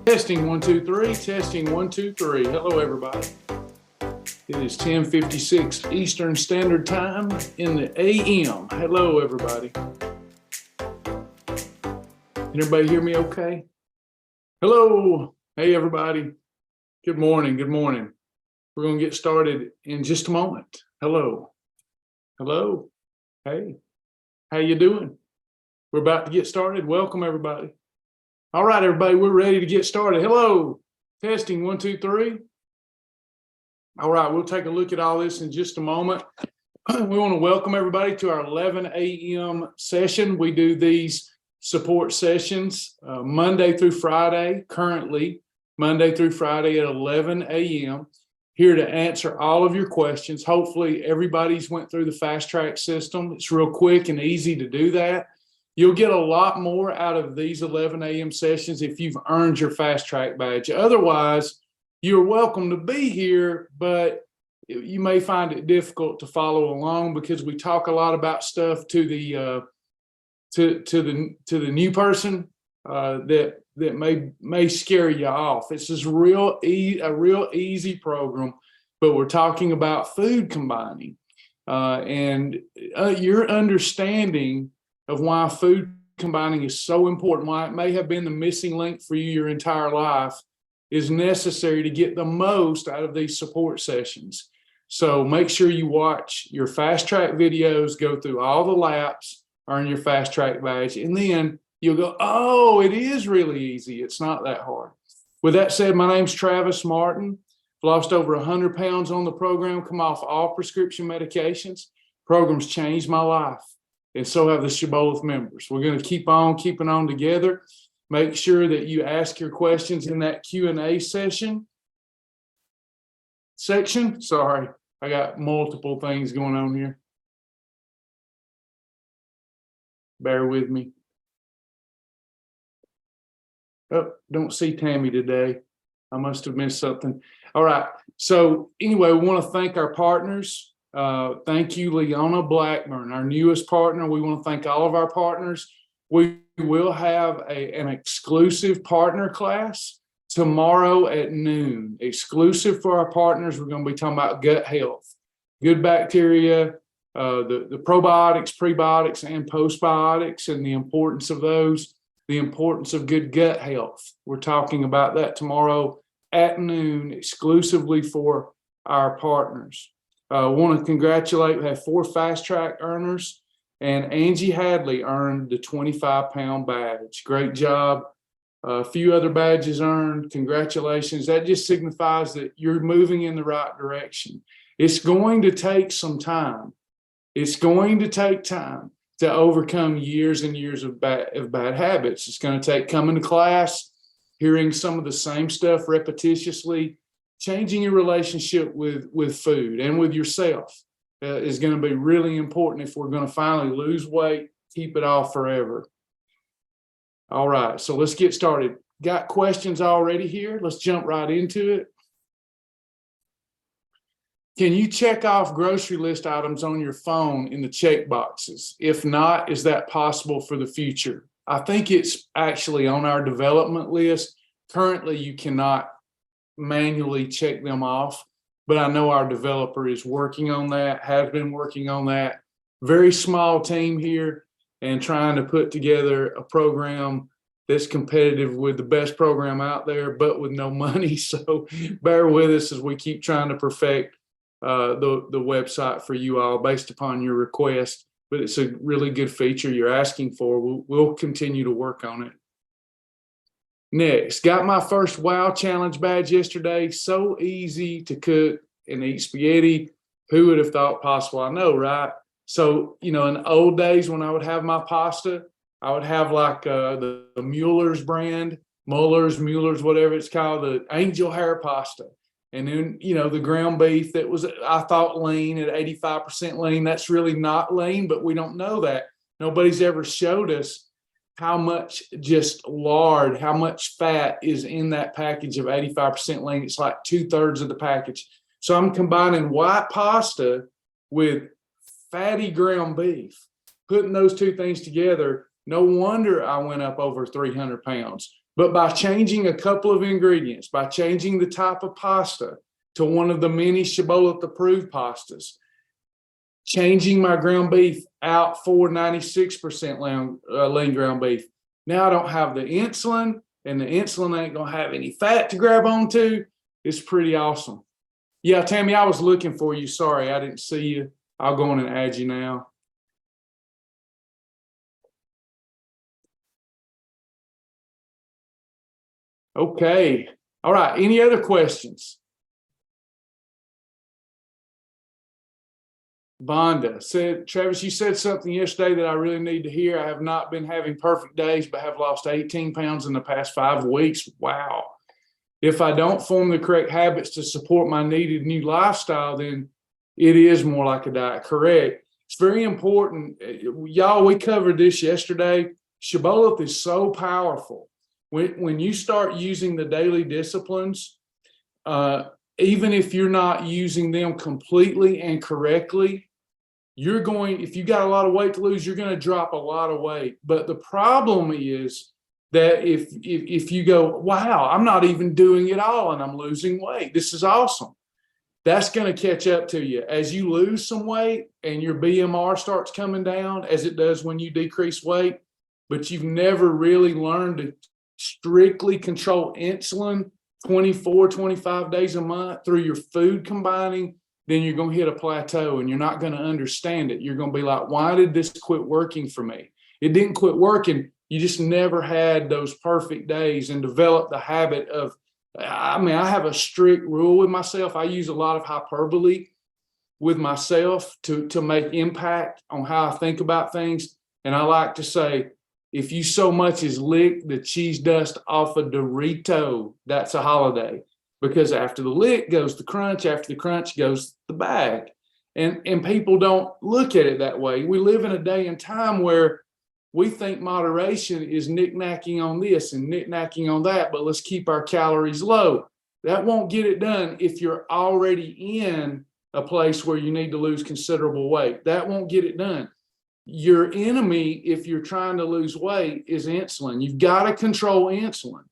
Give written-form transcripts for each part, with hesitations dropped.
Testing 1 2 3. Testing 1 2 3. Hello, everybody. It is 10:56 Eastern Standard Time in the AM. Hello, everybody. Can everybody hear me okay? Hello. Hey, everybody. Good morning. Good morning. We're going to get started in just a moment. Hello. Hello. Hey. How you doing? We're about to get started. Welcome, everybody. All right, everybody, we're ready to get started. Hello. Testing 1 2 3. All right, we'll take a look at all this in just a moment. We want to welcome everybody to our 11 a.m. session. We do these support sessions Monday through Friday, currently Monday through Friday at 11 a.m. Here to answer all of your questions. Hopefully everybody's went through the fast track system. It's real quick and easy to do that. You'll get a lot more out of these 11 a.m. sessions if you've earned your fast track badge. Otherwise, you're welcome to be here, but you may find it difficult to follow along because we talk a lot about stuff to the new person that may scare you off. This is a real easy program, but we're talking about food combining and your understanding of why food combining is so important, why it may have been the missing link for you your entire life, is necessary to get the most out of these support sessions. So make sure you watch your fast track videos, go through all the laps, earn your fast track badge, and then you'll go, oh, it is really easy. It's not that hard. With that said, my name's Travis Martin. I've lost over 100 pounds on the program, come off all prescription medications. Program's changed my life. And so have the Shibboleth members. We're going to keep on keeping on together. Make sure that you ask your questions in that Q&A section. Sorry, I got multiple things going on here. Bear with me. Oh, don't see Tammy today. I must have missed something. All right. So anyway, we want to thank our partners. Thank you, Leona Blackburn, our newest partner. We want to thank all of our partners. We will have an exclusive partner class tomorrow at noon, exclusive for our partners. We're going to be talking about gut health, good bacteria, the probiotics, prebiotics, and postbiotics, and the importance of those, the importance of good gut health. We're talking about that tomorrow at noon, exclusively for our partners. I want to congratulate, we have 4 fast track earners, and Angie Hadley earned the 25-pound badge. Great job. A few other badges earned. Congratulations. That just signifies that you're moving in the right direction. It's going to take some time. It's going to take time to overcome years and years of bad habits. It's going to take coming to class, hearing some of the same stuff repetitiously. Changing your relationship with food and with yourself is going to be really important if we're going to finally lose weight, keep it off forever. All right, so let's get started. Got questions already here? Let's jump right into it. Can you check off grocery list items on your phone in the check boxes? If not, is that possible for the future? I think it's actually on our development list. Currently, you cannot manually check them off, but I know our developer is working on that, has been working on that. Very small team here and trying to put together a program that's competitive with the best program out there, but with no money. So bear with us as we keep trying to perfect the website for you all based upon your request, but it's a really good feature you're asking for. We'll continue to work on it. Next, got my first WOW Challenge badge yesterday. So easy to cook and eat spaghetti. Who would have thought possible? I know, right? So, in the old days when I would have my pasta, I would have like the Mueller's brand, Mueller's, whatever it's called, the angel hair pasta. And then, the ground beef that was, I thought, lean at 85% lean. That's really not lean, but we don't know that. Nobody's ever showed us how much just lard, how much fat is in that package of 85% lean. It's like 2/3 of the package. So I'm combining white pasta with fatty ground beef, putting those two things together. No wonder I went up over 300 pounds. But by changing a couple of ingredients, by changing the type of pasta to one of the many Shibboleth approved pastas, changing my ground beef out for 96% lean ground beef. Now I don't have the insulin, and the insulin ain't gonna have any fat to grab onto. It's pretty awesome. Yeah, Tammy, I was looking for you. Sorry, I didn't see you. I'll go on and add you now. Okay. All right. Any other questions? Vonda said, Travis, you said something yesterday that I really need to hear. I have not been having perfect days, but have lost 18 pounds in the past 5 weeks. Wow. If I don't form the correct habits to support my needed new lifestyle, then it is more like a diet. Correct. It's very important. Y'all, we covered this yesterday. Shibboleth is so powerful. When you start using the daily disciplines, even if you're not using them completely and correctly, if you got a lot of weight to lose, you're going to drop a lot of weight. But the problem is that if you go, wow, I'm not even doing it all and I'm losing weight, this is awesome. That's going to catch up to you. As you lose some weight and your BMR starts coming down, as it does when you decrease weight, but you've never really learned to strictly control insulin 24, 25 days a month through your food combining, then you're going to hit a plateau and you're not going to understand it. You're going to be like, why did this quit working for me? It didn't quit working. You just never had those perfect days and developed the habit of, I have a strict rule with myself. I use a lot of hyperbole with myself to make impact on how I think about things. And I like to say, if you so much as lick the cheese dust off a Dorito, that's a holiday. Because after the lick goes the crunch, after the crunch goes the bag. And people don't look at it that way. We live in a day and time where we think moderation is knick-knacking on this and knick-knacking on that, but let's keep our calories low. That won't get it done if you're already in a place where you need to lose considerable weight. That won't get it done. Your enemy, if you're trying to lose weight, is insulin. You've got to control insulin.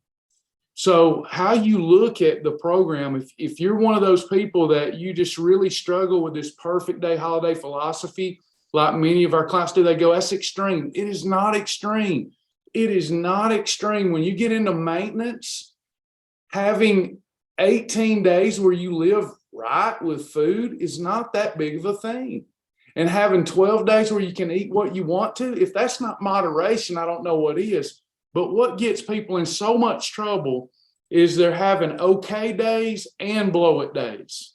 So how you look at the program, if you're one of those people that you just really struggle with this perfect day holiday philosophy, like many of our clients do, they go, that's extreme. It is not extreme. It is not extreme. When you get into maintenance, having 18 days where you live right with food is not that big of a thing. And having 12 days where you can eat what you want to, if that's not moderation, I don't know what is. But what gets people in so much trouble is they're having okay days and blow it days,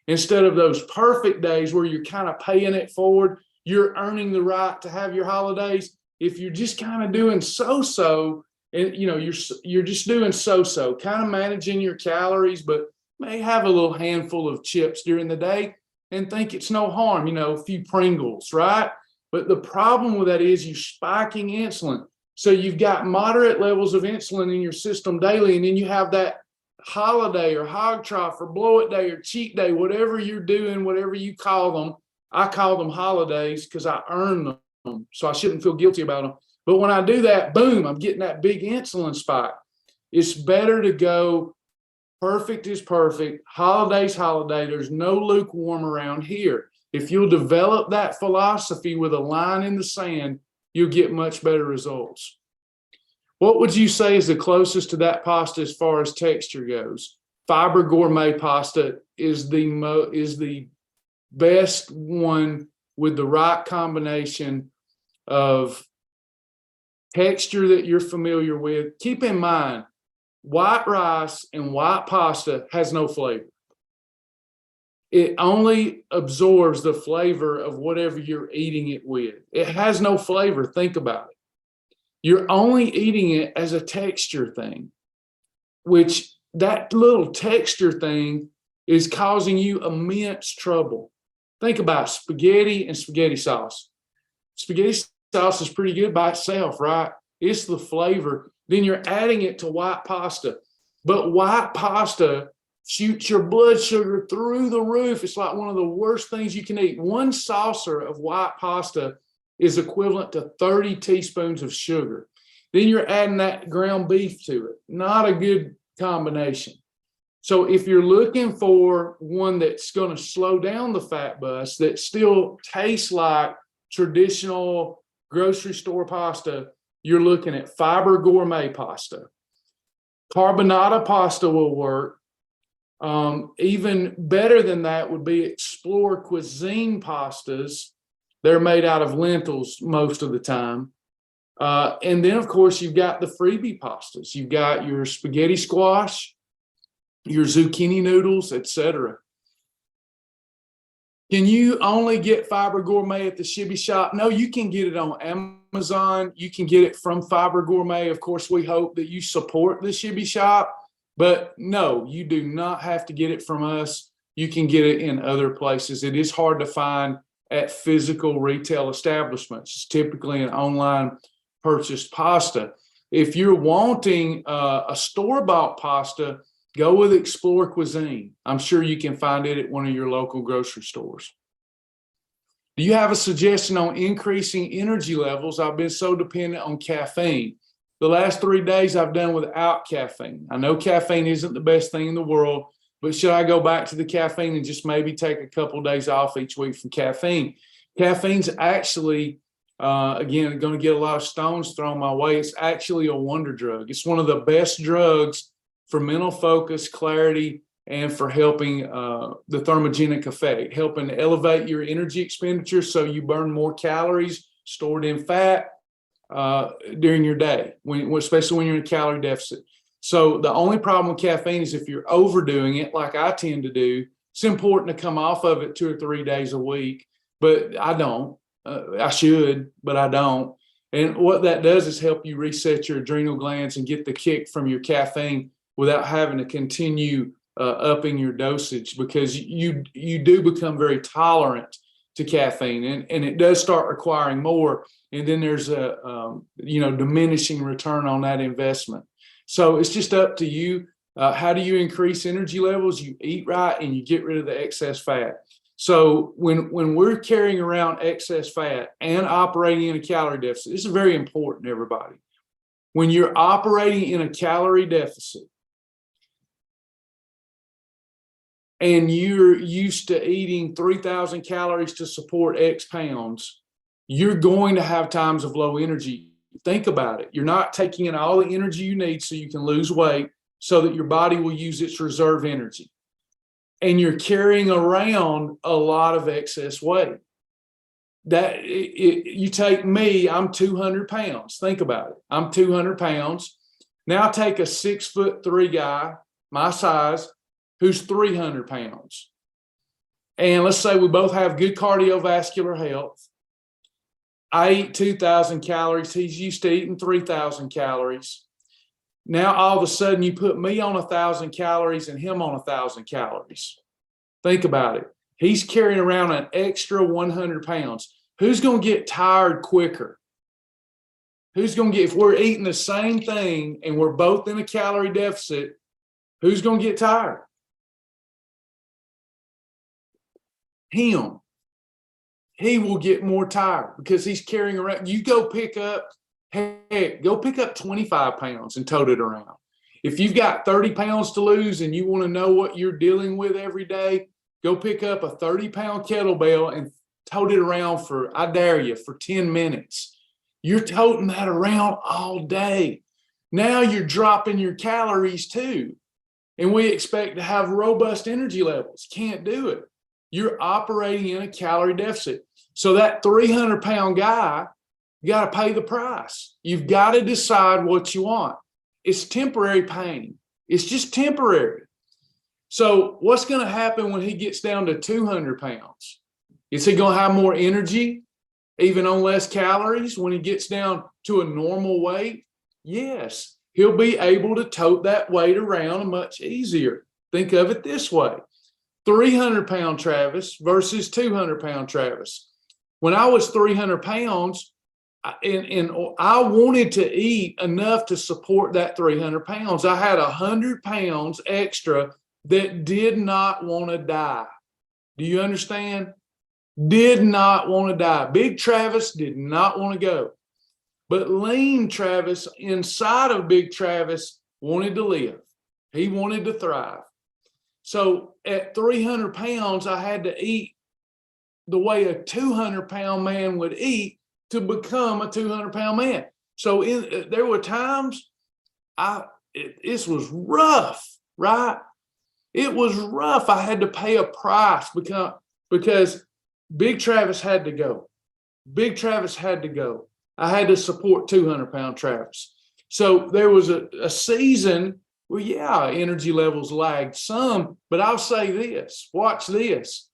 instead of those perfect days where you're kind of paying it forward, you're earning the right to have your holidays. If you're just kind of doing so-so, and you're just doing so-so, kind of managing your calories, but may have a little handful of chips during the day and think it's no harm, a few Pringles, right? But the problem with that is you're spiking insulin. So you've got moderate levels of insulin in your system daily, and then you have that holiday or hog trough or blow it day or cheat day, whatever you're doing, whatever you call them. I call them holidays because I earn them, so I shouldn't feel guilty about them. But when I do that, boom, I'm getting that big insulin spike. It's better to go perfect is perfect, holiday's holiday. There's no lukewarm around here. If you'll develop that philosophy with a line in the sand, you'll get much better results. What would you say is the closest to that pasta as far as texture goes? Fiber gourmet pasta is the best one with the right combination of texture that you're familiar with. Keep in mind, white rice and white pasta has no flavor. It only absorbs the flavor of whatever you're eating it with. It has no flavor. Think about it. You're only eating it as a texture thing, which that little texture thing is causing you immense trouble. Think about spaghetti and spaghetti sauce. Spaghetti sauce is pretty good by itself, right? It's the flavor. Then you're adding it to white pasta. But white pasta shoots your blood sugar through the roof. It's like one of the worst things you can eat. One saucer of white pasta is equivalent to 30 teaspoons of sugar. Then you're adding that ground beef to it. Not a good combination. So if you're looking for one that's going to slow down the fat bus, that still tastes like traditional grocery store pasta, you're looking at Fiber Gourmet pasta. Carbonata pasta will work. Even better than that would be Explore Cuisine pastas. They're made out of lentils most of the time. And then, of course, you've got the freebie pastas. You've got your spaghetti squash, your zucchini noodles, etc. Can you only get Fiber Gourmet at the Shibby Shop? No, you can get it on Amazon. You can get it from Fiber Gourmet. Of course, we hope that you support the Shibby Shop, but no, you do not have to get it from us. You can get it in other places. It is hard to find at physical retail establishments. It's typically an online purchased pasta. If you're wanting a store-bought pasta, go with Explore Cuisine. I'm sure you can find it at one of your local grocery stores. Do you have a suggestion on increasing energy levels? I've been so dependent on caffeine. The last 3 days I've done without caffeine. I know caffeine isn't the best thing in the world, but should I go back to the caffeine and just maybe take a couple of days off each week from caffeine? Caffeine's actually, again, going to get a lot of stones thrown my way. It's actually a wonder drug. It's one of the best drugs for mental focus, clarity, and for helping the thermogenic effect, helping elevate your energy expenditure so you burn more calories stored in fat during your day, especially when you're in a calorie deficit. So the only problem with caffeine is if you're overdoing it, like I tend to do. It's important to come off of it 2 or 3 days a week, but I don't. I should, but I don't. And what that does is help you reset your adrenal glands and get the kick from your caffeine without having to continue upping your dosage, because you do become very tolerant to caffeine, and it does start requiring more, and then there's a diminishing return on that investment. So it's just up to you. How do you increase energy levels? You eat right and you get rid of the excess fat. So when we're carrying around excess fat and operating in a calorie deficit, this is very important, everybody. When you're operating in a calorie deficit, and you're used to eating 3,000 calories to support X pounds, you're going to have times of low energy. Think about it. You're not taking in all the energy you need so you can lose weight so that your body will use its reserve energy. And you're carrying around a lot of excess weight. You take me, I'm 200 pounds. Think about it. I'm 200 pounds. Now take a 6'3" guy, my size, who's 300 pounds. And let's say we both have good cardiovascular health. I eat 2,000 calories. He's used to eating 3,000 calories. Now, all of a sudden, you put me on 1,000 calories and him on 1,000 calories. Think about it. He's carrying around an extra 100 pounds. Who's going to get tired quicker? If we're eating the same thing and we're both in a calorie deficit, who's going to get tired? Him. He will get more tired because he's carrying around. You go pick up 25 pounds and tote it around. If you've got 30 pounds to lose and you want to know what you're dealing with every day, go pick up a 30-pound kettlebell and tote it around I dare you, for 10 minutes. You're toting that around all day. Now you're dropping your calories too. And we expect to have robust energy levels. Can't do it. You're operating in a calorie deficit. So that 300-pound guy, you got to pay the price. You've got to decide what you want. It's temporary pain. It's just temporary. So what's going to happen when he gets down to 200 pounds? Is he going to have more energy, even on less calories, when he gets down to a normal weight? Yes. He'll be able to tote that weight around much easier. Think of it this way. 300-pound Travis versus 200-pound Travis. When I was 300 pounds, and I wanted to eat enough to support that 300 pounds, I had 100 pounds extra that did not want to die. Do you understand? Did not want to die. Big Travis did not want to go. But lean Travis, inside of big Travis, wanted to live. He wanted to thrive. So at 300 pounds, I had to eat the way a 200-pound man would eat to become a 200-pound man. So there were times this was rough, right? It was rough. I had to pay a price because Big Travis had to go. Big Travis had to go. I had to support 200-pound Travis. So there was a season where, yeah, energy levels lagged some, but I'll say this, watch this.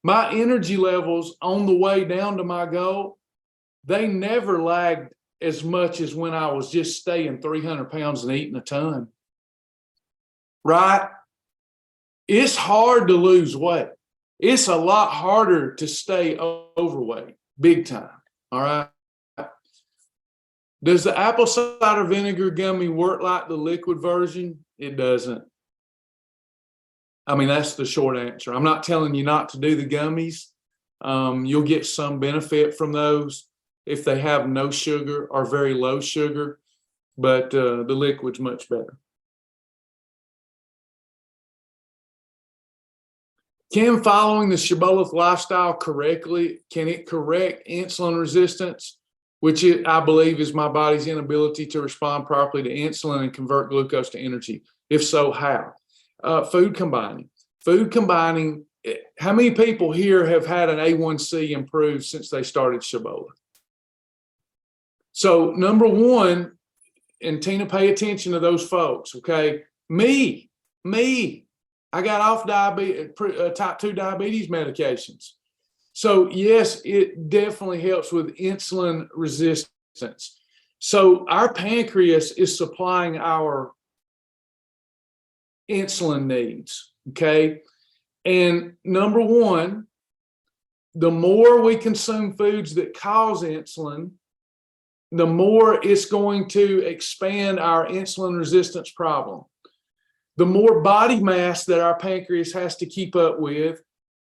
My energy levels on the way down to my goal, they never lagged as much as when I was just staying 300 pounds and eating a ton. Right? It's hard to lose weight. It's a lot harder to stay overweight, big time. All right. Does the apple cider vinegar gummy work like the liquid version? It doesn't. I mean, that's the short answer. I'm not telling you not to do the gummies. You'll get some benefit from those if they have no sugar or very low sugar, but the liquid's much better. Can following the Shibboleth lifestyle correctly, can it correct insulin resistance, which I believe is my body's inability to respond properly to insulin and convert glucose to energy? If so, how? Food combining. Food combining, how many people here have had an A1C improved since they started Shibboleth? So number one, and Tina, pay attention to those folks, okay? Me, I got off type 2 diabetes medications. So yes, it definitely helps with insulin resistance. So our pancreas is supplying our insulin needs, okay? And number one, the more we consume foods that cause insulin, the more it's going to expand our insulin resistance problem. The more body mass that our pancreas has to keep up with,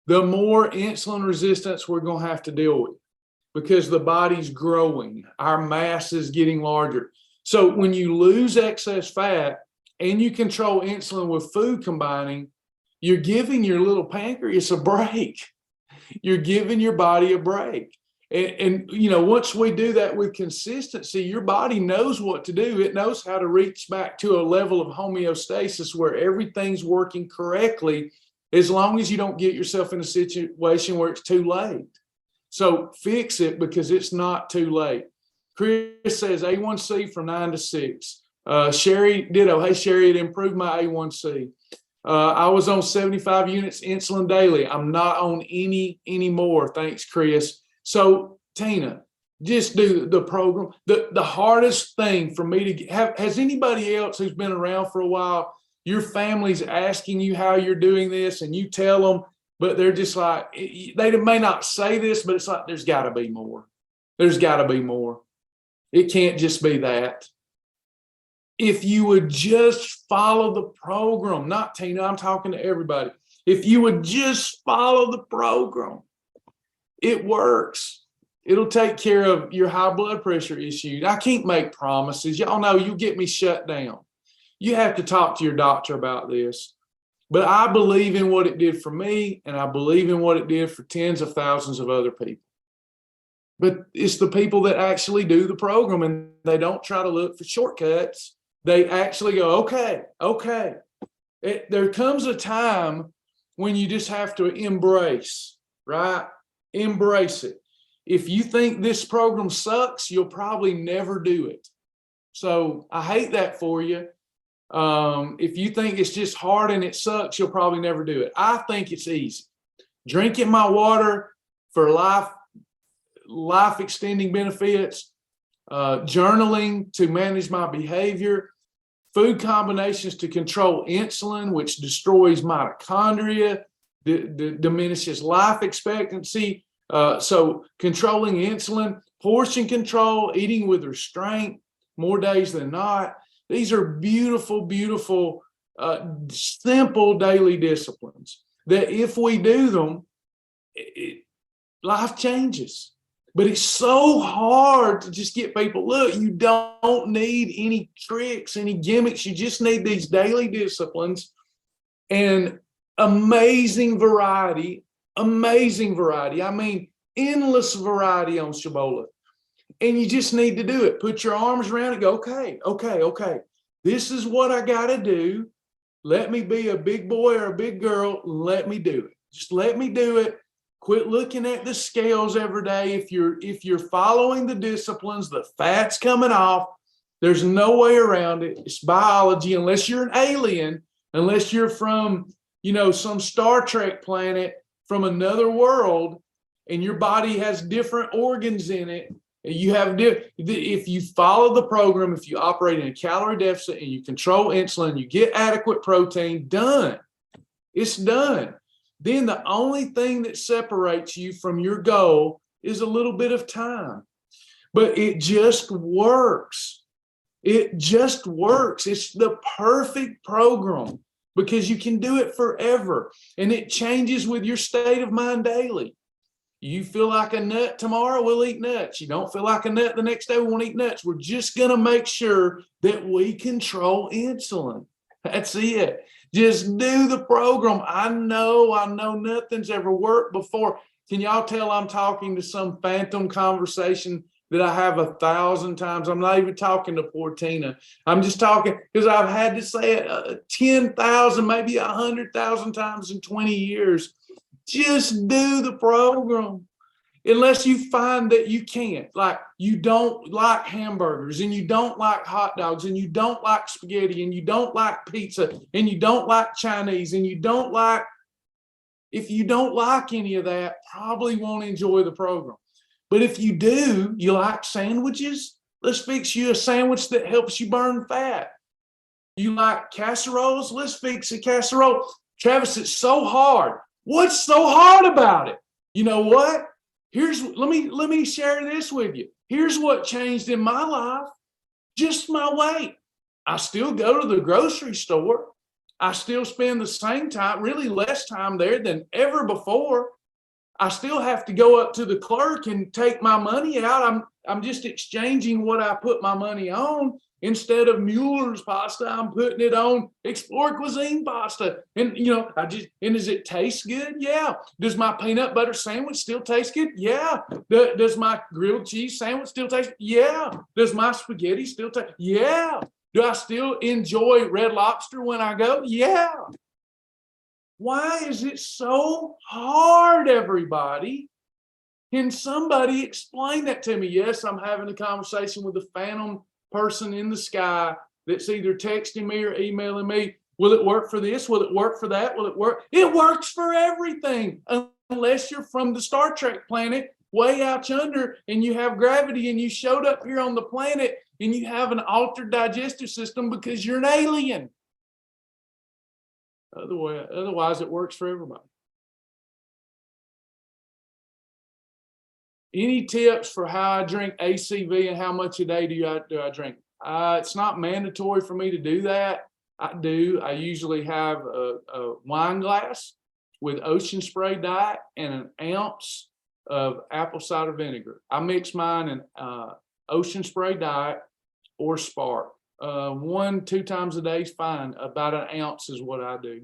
the more insulin resistance we're going to have to deal with because the body's growing. Our mass is getting larger. So when you lose excess fat and you control insulin with food combining, you're giving your little pancreas a break. You're giving your body a break. And you know, once we do that with consistency, your body knows what to do. It knows how to reach back to a level of homeostasis where everything's working correctly, as long as you don't get yourself in a situation where it's too late. So fix it because it's not too late. Chris says A1C from 9 to 6. Sherry, ditto. Hey, Sherry, it improved my A1C. I was on 75 units insulin daily. I'm not on any anymore. Thanks, Chris. So Tina, just do the program. The hardest thing for me to have, has anybody else who's been around for a while, your family's asking you how you're doing this and you tell them, but they're just like, they may not say this, but it's like, there's got to be more. There's got to be more. It can't just be that. If you would just follow the program, not Tina, I'm talking to everybody. If you would just follow the program, it works. It'll take care of your high blood pressure issues. I can't make promises. Y'all know you get me shut down. You have to talk to your doctor about this. But I believe in what it did for me, and I believe in what it did for tens of thousands of other people. But it's the people that actually do the program, and they don't try to look for shortcuts. They actually go, okay. There comes a time when you just have to embrace, right? Embrace it. If you think this program sucks, you'll probably never do it. So I hate that for you. If you think it's just hard and it sucks, you'll probably never do it. I think it's easy. Drinking my water for life extending benefits, journaling to manage my behavior, food combinations to control insulin, which destroys mitochondria, diminishes life expectancy. So controlling insulin, portion control, eating with restraint, more days than not. These are beautiful, beautiful, simple daily disciplines that if we do them, life changes. But it's so hard to just get people, look, you don't need any tricks, any gimmicks. You just need these daily disciplines and amazing variety. I mean, endless variety on Shibboleth. And you just need to do it. Put your arms around it, go, okay. This is what I got to do. Let me be a big boy or a big girl. Let me do it. Just let me do it. Quit looking at the scales every day. If you're following the disciplines, the fat's coming off. There's no way around it. It's biology, unless you're an alien, unless you're from, some Star Trek planet from another world, and your body has different organs in it. If you follow the program, if you operate in a calorie deficit and you control insulin, you get adequate protein, done. It's done. Then the only thing that separates you from your goal is a little bit of time. But it just works. It just works. It's the perfect program because you can do it forever. And it changes with your state of mind daily. You feel like a nut tomorrow, we'll eat nuts. You don't feel like a nut the next day, we won't eat nuts. We're just going to make sure that we control insulin. That's it. Just do the program. I know nothing's ever worked before. Can y'all tell I'm talking to some phantom conversation that I have 1,000 times? I'm not even talking to poor Tina. I'm just talking because I've had to say it 10,000, maybe 100,000 times in 20 years. Just do the program. Unless you find that you can't, like you don't like hamburgers and you don't like hot dogs and you don't like spaghetti and you don't like pizza and you don't like Chinese and if you don't like any of that, probably won't enjoy the program. But if you do, you like sandwiches, let's fix you a sandwich that helps you burn fat. You like casseroles, let's fix a casserole. Travis, it's so hard. What's so hard about it? You know what? Let me share this with you. Here's what changed in my life. Just my weight. I still go to the grocery store. I still spend the same time, really less time there than ever before. I still have to go up to the clerk and take my money out. I'm just exchanging what I put my money on. Instead of Mueller's pasta, I'm putting it on Explore Cuisine pasta. And, does it taste good? Yeah. Does my peanut butter sandwich still taste good? Yeah. Does my grilled cheese sandwich still taste good? Yeah. Does my spaghetti still taste? Yeah. Do I still enjoy Red Lobster when I go? Yeah. Why is it so hard, everybody? Can somebody explain that to me? Yes, I'm having a conversation with a phantom person in the sky that's either texting me or emailing me. Will it work for this? Will it work for that? Will it work? It works for everything, unless you're from the Star Trek planet way out yonder and you have gravity and you showed up here on the planet and you have an altered digestive system because you're an alien. Otherwise, it works for everybody. Any tips for how I drink ACV and how much a day do I drink? It's not mandatory for me to do that. I do. I usually have a wine glass with ocean spray diet and an ounce of apple cider vinegar. I mix mine in ocean spray diet or Spark. 1-2 times a day is fine. About an ounce is what I do.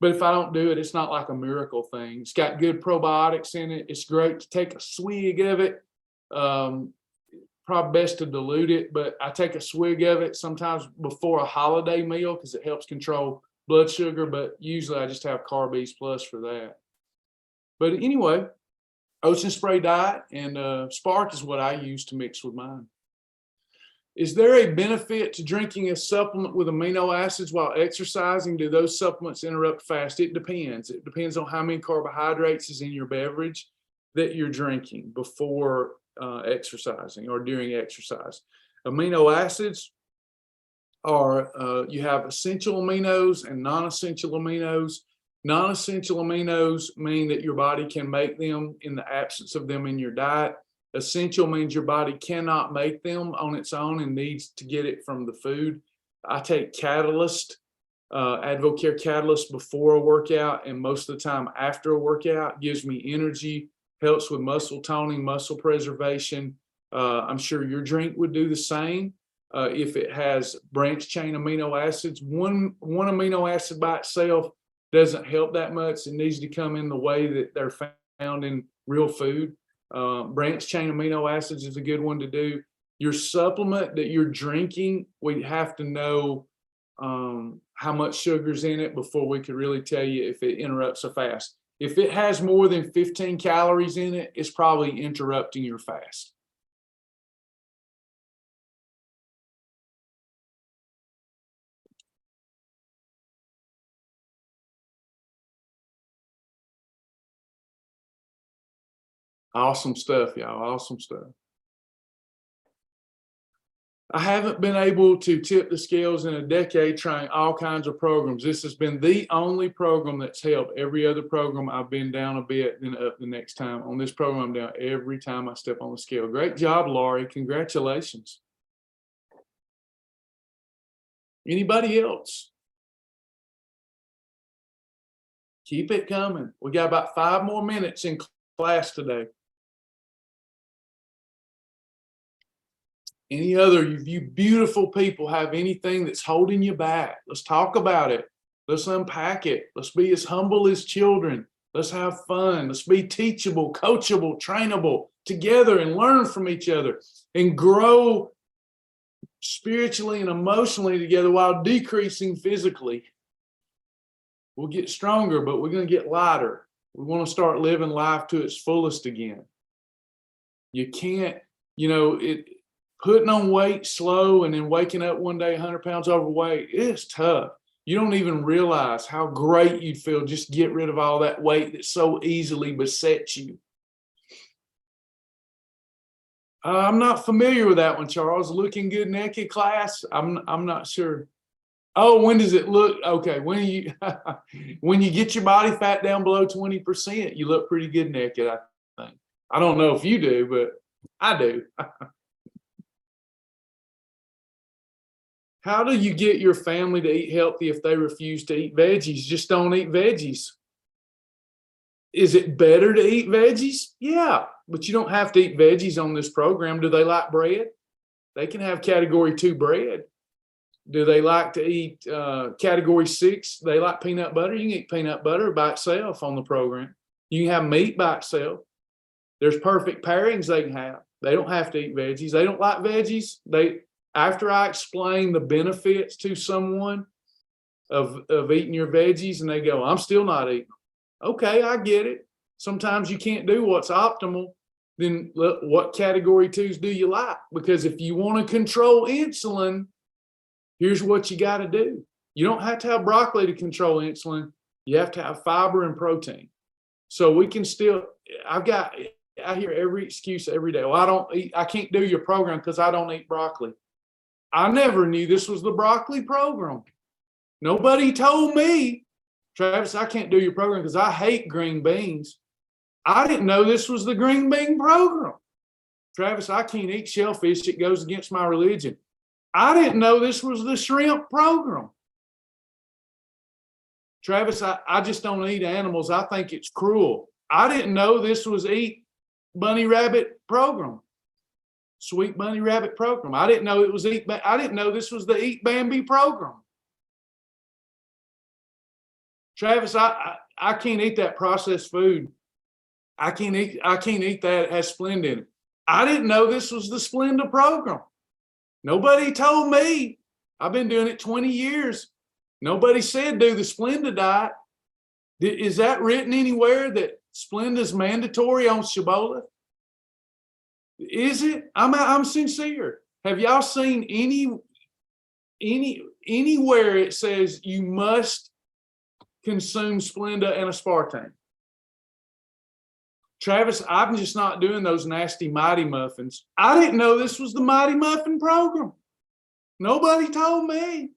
But if I don't do it, it's not like a miracle thing. It's got good probiotics in it. It's great to take a swig of it. Probably best to dilute it, but I take a swig of it sometimes before a holiday meal because it helps control blood sugar, but usually I just have Carb Plus for that. But anyway, ocean spray diet and Spark is what I use to mix with mine. Is there a benefit to drinking a supplement with amino acids while exercising? Do those supplements interrupt fast? It depends. It depends on how many carbohydrates is in your beverage that you're drinking before exercising or during exercise. Amino acids are, you have essential aminos and non-essential aminos. Non-essential aminos mean that your body can make them in the absence of them in your diet. Essential means your body cannot make them on its own and needs to get it from the food. I take Catalyst, Advocare Catalyst before a workout, and most of the time after a workout. Gives me energy helps with muscle toning, muscle preservation. I'm sure your drink would do the same. If it has branched chain amino acids, one amino acid by itself doesn't help that much. It needs to come in the way that they're found in real food. Branched chain amino acids is a good one to do. Your supplement that you're drinking, we have to know how much sugar's in it before we could really tell you if it interrupts a fast. If it has more than 15 calories in it, it's probably interrupting your fast. Awesome stuff, y'all. Awesome stuff. I haven't been able to tip the scales in a decade trying all kinds of programs. This has been the only program that's helped. Every other program, I've been down a bit, then up the next time. On this program, I'm down every time I step on the scale. Great job, Laurie. Congratulations. Anybody else? Keep it coming. We got about 5 more minutes in class today. Any other, you beautiful people, have anything that's holding you back? Let's talk about it. Let's unpack it. Let's be as humble as children. Let's have fun. Let's be teachable, coachable, trainable together and learn from each other and grow spiritually and emotionally together while decreasing physically. We'll get stronger, but we're going to get lighter. We want to start living life to its fullest again. You can't, putting on weight slow and then waking up one day 100 pounds overweight, it's tough. You don't even realize how great you'd feel just get rid of all that weight that so easily besets you. I'm not familiar with that one, Charles. Looking good naked class? I'm not sure. Oh, when does it look? Okay, when you when you get your body fat down below 20%, you look pretty good naked, I think. I don't know if you do, but I do. How do you get your family to eat healthy if they refuse to eat veggies? Just don't eat veggies. Is it better to eat veggies? Yeah, but you don't have to eat veggies on this program. Do they like bread? They can have category 2 bread. Do they like to eat category 6? They like peanut butter. You can eat peanut butter by itself on the program. You can have meat by itself. There's perfect pairings they can have. They don't have to eat veggies. They don't like veggies. After I explain the benefits to someone of eating your veggies and they go, I'm still not eating them. Okay, I get it. Sometimes you can't do what's optimal. Then what category 2s do you like? Because if you want to control insulin, here's what you got to do. You don't have to have broccoli to control insulin. You have to have fiber and protein. So we can still, I hear every excuse every day. Well, I can't do your program because I don't eat broccoli. I never knew this was the broccoli program. Nobody told me, Travis, I can't do your program because I hate green beans. I didn't know this was the green bean program. Travis, I can't eat shellfish. It goes against my religion. I didn't know this was the shrimp program. Travis, I just don't eat animals. I think it's cruel. I didn't know this was eat bunny rabbit program. Sweet bunny rabbit program. I didn't know it was I didn't know this was the Eat Bambi program. Travis, I can't eat that processed food. I can't eat that. It has Splenda in it. I didn't know this was the Splenda program. Nobody told me. I've been doing it 20 years. Nobody said do the Splenda diet. Is that written anywhere that Splenda is mandatory on Shibboleth? Is it? I'm sincere. Have y'all seen anywhere it says you must consume Splenda and aspartame? Travis, I'm just not doing those nasty Mighty Muffins. I didn't know this was the Mighty Muffin program. Nobody told me.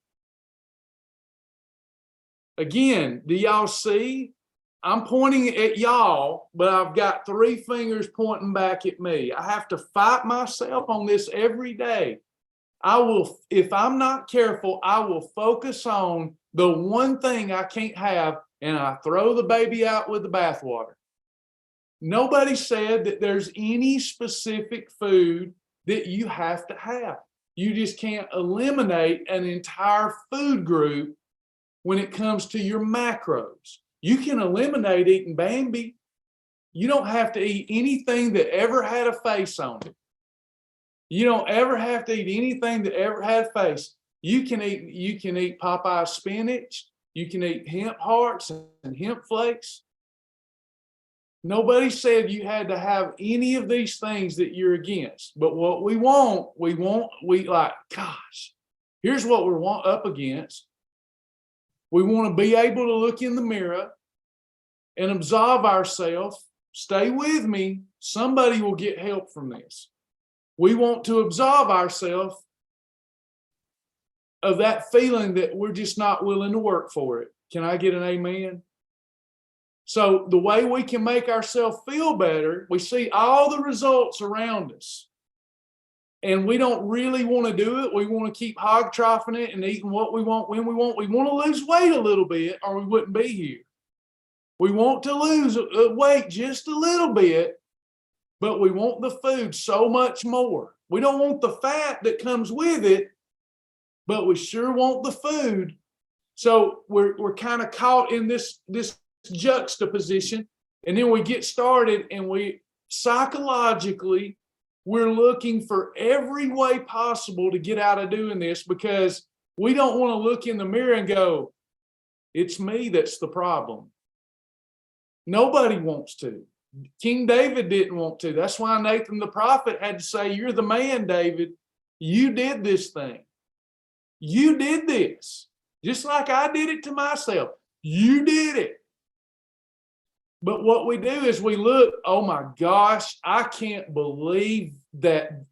Again, do y'all see? I'm pointing at y'all, but I've got 3 fingers pointing back at me. I have to fight myself on this every day. If I'm not careful, I will focus on the one thing I can't have, and I throw the baby out with the bathwater. Nobody said that there's any specific food that you have to have. You just can't eliminate an entire food group when it comes to your macros. You can eliminate eating Bambi. You don't have to eat anything that ever had a face on it. You don't ever have to eat anything that ever had a face. You can eat Popeye spinach. You can eat hemp hearts and hemp flakes. Nobody said you had to have any of these things that you're against. But what we like, gosh, here's what we're up against. We want to be able to look in the mirror and absolve ourselves. Stay with me. Somebody will get help from this. We want to absolve ourselves of that feeling that we're just not willing to work for it. Can I get an amen? So the way we can make ourselves feel better, we see all the results around us. And we don't really want to do it. We want to keep hog troughing it and eating what we want when we want. We want to lose weight a little bit or we wouldn't be here. We want to lose weight just a little bit, but we want the food so much more. We don't want the fat that comes with it, but we sure want the food. So we're kind of caught in this juxtaposition, and then we get started and we psychologically, we're looking for every way possible to get out of doing this because we don't want to look in the mirror and go, it's me that's the problem. Nobody wants to. King David didn't want to. That's why Nathan the prophet had to say, you're the man, David. You did this thing. You did this. Just like I did it to myself. You did it. But what we do is we look, oh my gosh, I can't believe that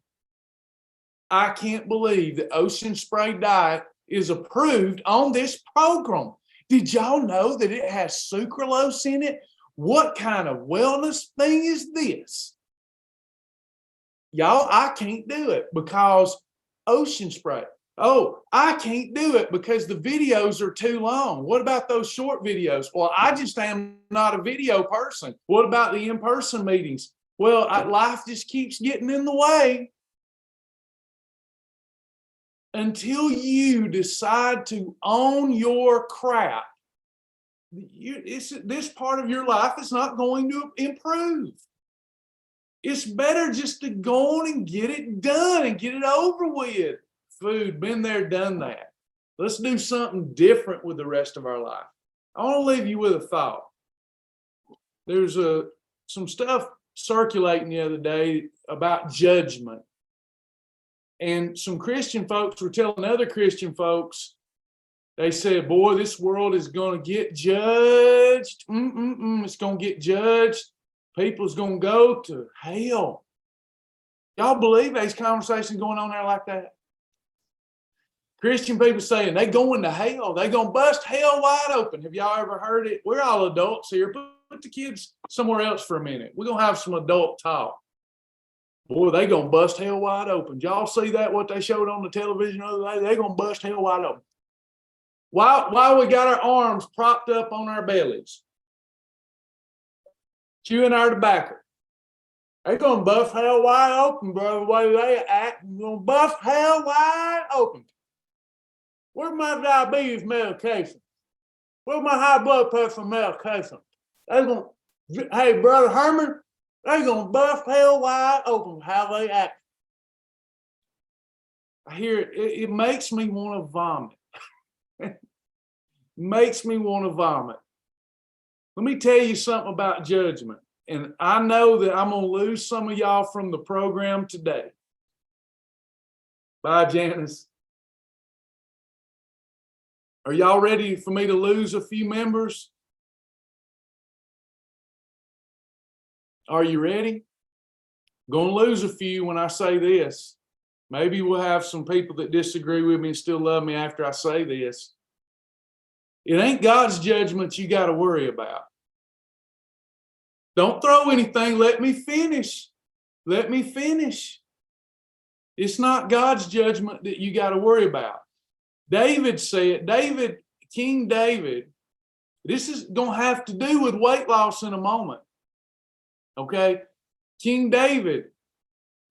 Ocean Spray Diet is approved on this program. Did y'all know that it has sucralose in it? What kind of wellness thing is this? Y'all, I can't do it because Ocean Spray. Oh, I can't do it because the videos are too long. What about those short videos? Well, I just am not a video person. What about the in-person meetings? Well, life just keeps getting in the way. Until you decide to own your crap, this part of your life is not going to improve. It's better just to go on and get it done and get it over with. Food, been there, done that. Let's do something different with the rest of our life. I want to leave you with a thought. There's some stuff circulating the other day about judgment. And some Christian folks were telling other Christian folks, they said, boy, this world is going to get judged. It's going to get judged. People's going to go to hell. Y'all believe there's conversations going on there like that? Christian people saying they going to hell. They going to bust hell wide open. Have y'all ever heard it? We're all adults here. Put the kids somewhere else for a minute. We're going to have some adult talk. Boy, they going to bust hell wide open. Did y'all see that, what they showed on the television the other day? They going to bust hell wide open. While we got our arms propped up on our bellies, chewing our tobacco. They're going to bust hell wide open, brother. The way they act, they're going to bust hell wide open. Where's my diabetes medication? Where's my high blood pressure medication? They're going to, hey, Brother Herman, they're going to bust hell wide open how they act. I hear it. It makes me want to vomit. Makes me want to vomit. Let me tell you something about judgment. And I know that I'm going to lose some of y'all from the program today. Bye, Janice. Are y'all ready for me to lose a few members? Are you ready? I'm going to lose a few when I say this. Maybe we'll have some people that disagree with me and still love me after I say this. It ain't God's judgment you got to worry about. Don't throw anything. Let me finish. Let me finish. It's not God's judgment that you got to worry about. David said, King David, this is going to have to do with weight loss in a moment. Okay? King David,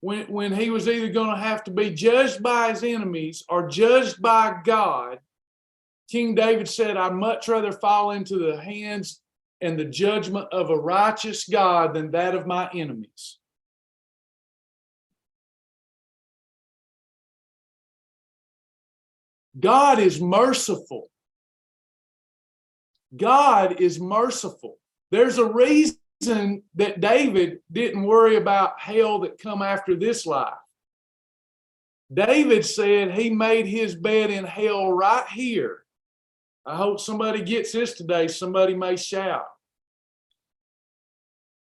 when he was either going to have to be judged by his enemies or judged by God, King David said, I'd much rather fall into the hands and the judgment of a righteous God than that of my enemies. God is merciful. God is merciful. There's a reason that David didn't worry about hell that come after this life. David said he made his bed in hell right here. I hope somebody gets this today. Somebody may shout.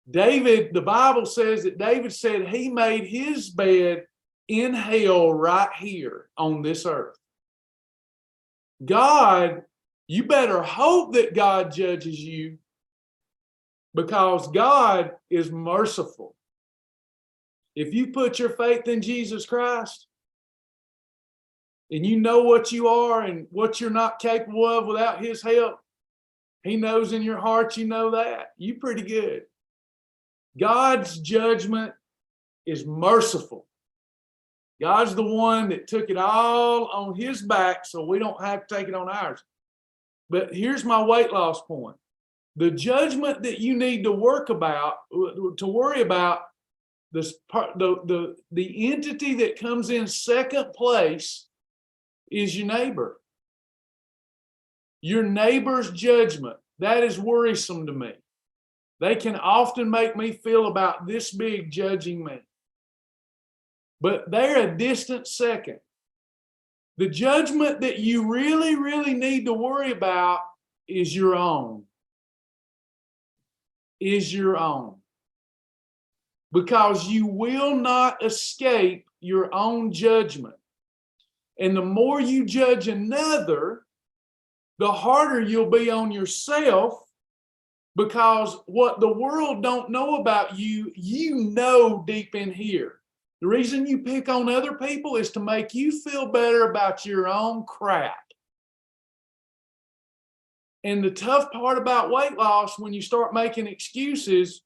David, the Bible says that David said he made his bed in hell right here on this earth. God, you better hope that God judges you, because God is merciful. If you put your faith in Jesus Christ and you know what you are and what you're not capable of without his help, he knows in your heart you know that. You're pretty good. God's judgment is merciful. God's the one that took it all on his back so we don't have to take it on ours. But here's my weight loss point. The judgment that you need to worry about, the entity that comes in second place is your neighbor. Your neighbor's judgment, that is worrisome to me. They can often make me feel about this big judging me. But they're a distant second. The judgment that you really, really need to worry about is your own. Is your own. Because you will not escape your own judgment. And the more you judge another, the harder you'll be on yourself, because what the world don't know about you, you know deep in here. The reason you pick on other people is to make you feel better about your own crap. And the tough part about weight loss, when you start making excuses,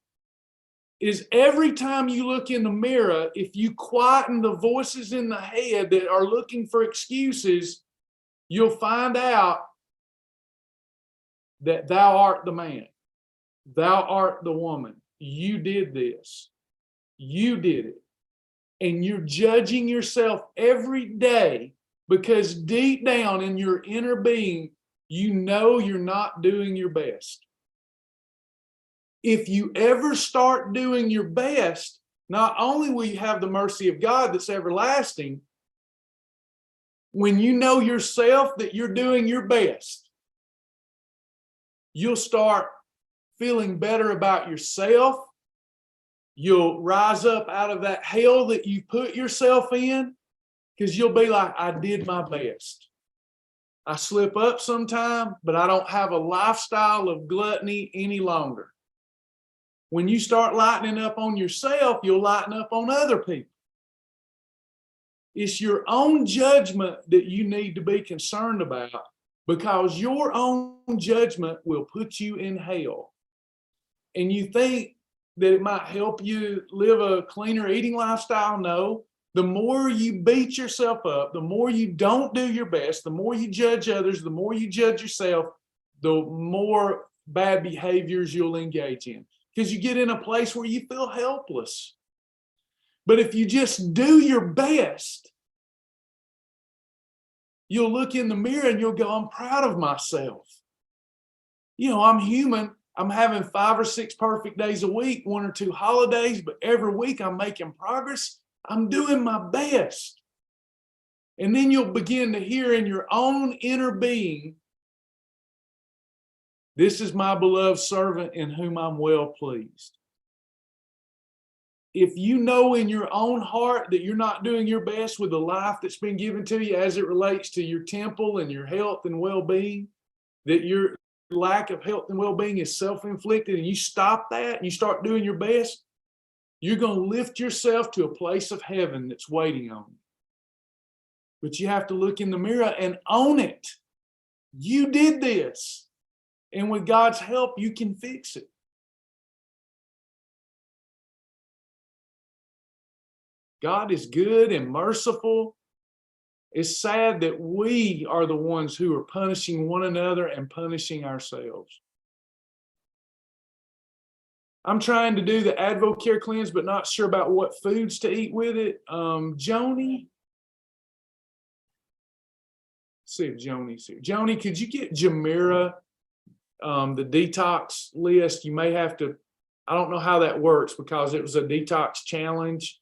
is every time you look in the mirror, if you quieten the voices in the head that are looking for excuses, you'll find out that thou art the man. Thou art the woman. You did this. You did it. And you're judging yourself every day because deep down in your inner being, you know you're not doing your best. If you ever start doing your best, not only will you have the mercy of God that's everlasting, when you know yourself that you're doing your best, you'll start feeling better about yourself. You'll rise up out of that hell that you put yourself in, because you'll be like, I did my best. I slip up sometime, but I don't have a lifestyle of gluttony any longer. When you start lightening up on yourself, you'll lighten up on other people. It's your own judgment that you need to be concerned about, because your own judgment will put you in hell. And you think that it might help you live a cleaner eating lifestyle? No. The more you beat yourself up, the more you don't do your best, the more you judge others, the more you judge yourself, the more bad behaviors you'll engage in. Because you get in a place where you feel helpless. But if you just do your best, you'll look in the mirror and you'll go, I'm proud of myself. You know, I'm human. I'm having 5 or 6 perfect days a week, 1 or 2 holidays, but every week I'm making progress. I'm doing my best. And then you'll begin to hear in your own inner being, this is my beloved servant in whom I'm well pleased. If you know in your own heart that you're not doing your best with the life that's been given to you as it relates to your temple and your health and well-being, that your lack of health and well-being is self-inflicted, and you stop that and you start doing your best, you're going to lift yourself to a place of heaven that's waiting on you. But you have to look in the mirror and own it. You did this. And with God's help, you can fix it. God is good and merciful. It's sad that we are the ones who are punishing one another and punishing ourselves. I'm trying to do the AdvoCare cleanse, but not sure about what foods to eat with it. Joni, see if Joni's here. Joni, could you get Jamira the detox list? You may have to, I don't know how that works because it was a detox challenge,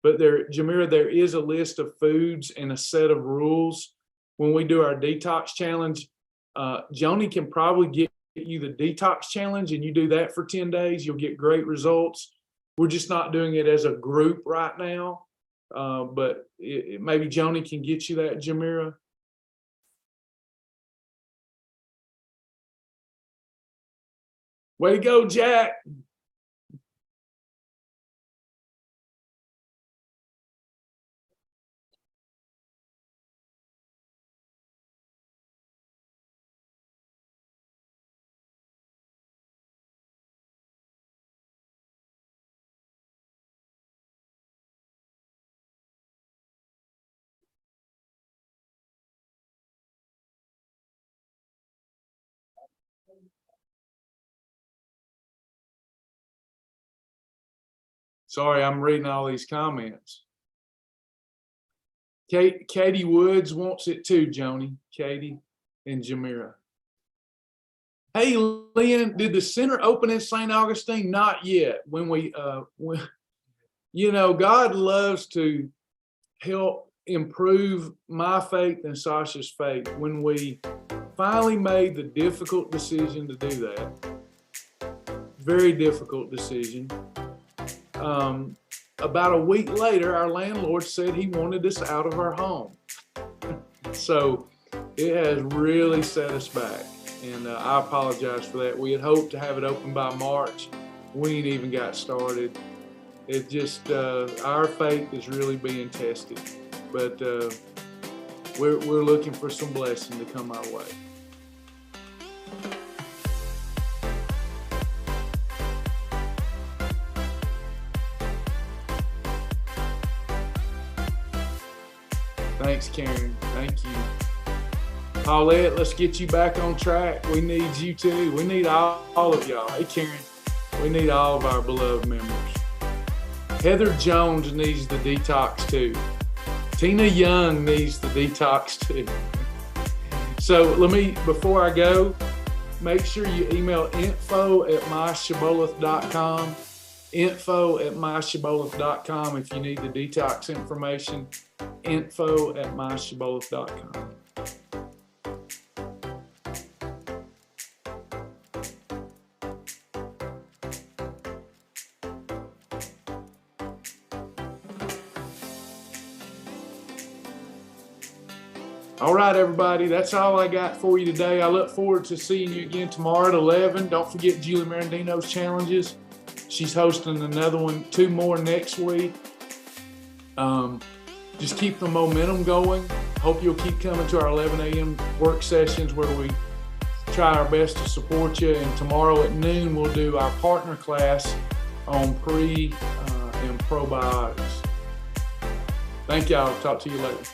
but Jamira, there is a list of foods and a set of rules when we do our detox challenge. Joni can probably get you the detox challenge and you do that for 10 days, you'll get great results. We're just not doing it as a group right now, but maybe Joni can get you that, Jamira. Way to go, Jack. Sorry, I'm reading all these comments. Katie Woods wants it too, Joni. Katie and Jamira. Hey, Lynn, did the center open in St. Augustine? Not yet. God loves to help improve my faith and Sasha's faith. When we finally made the difficult decision to do that, very difficult decision, about a week later, our landlord said he wanted us out of our home. So it has really set us back. And I apologize for that. We had hoped to have it open by March. We ain't even got started. It just, our faith is really being tested. But we're looking for some blessing to come our way. Thanks, Karen. Thank you. Paulette, let's get you back on track. We need you too. We need all of y'all. Hey, Karen, we need all of our beloved members. Heather Jones needs the detox too. Tina Young needs the detox too. So before I go, make sure you email info@myshibboleth.com, info@myshibboleth.com if you need the detox information, info@myshibboleth.com. All right, everybody, that's all I got for you today. I look forward to seeing you again tomorrow at 11. Don't forget Julie Marandino's challenges. She's hosting another one, 2 more next week. Just keep the momentum going. Hope you'll keep coming to our 11 a.m. work sessions where we try our best to support you. And tomorrow at noon, we'll do our partner class on pre and probiotics. Thank y'all. Talk to you later.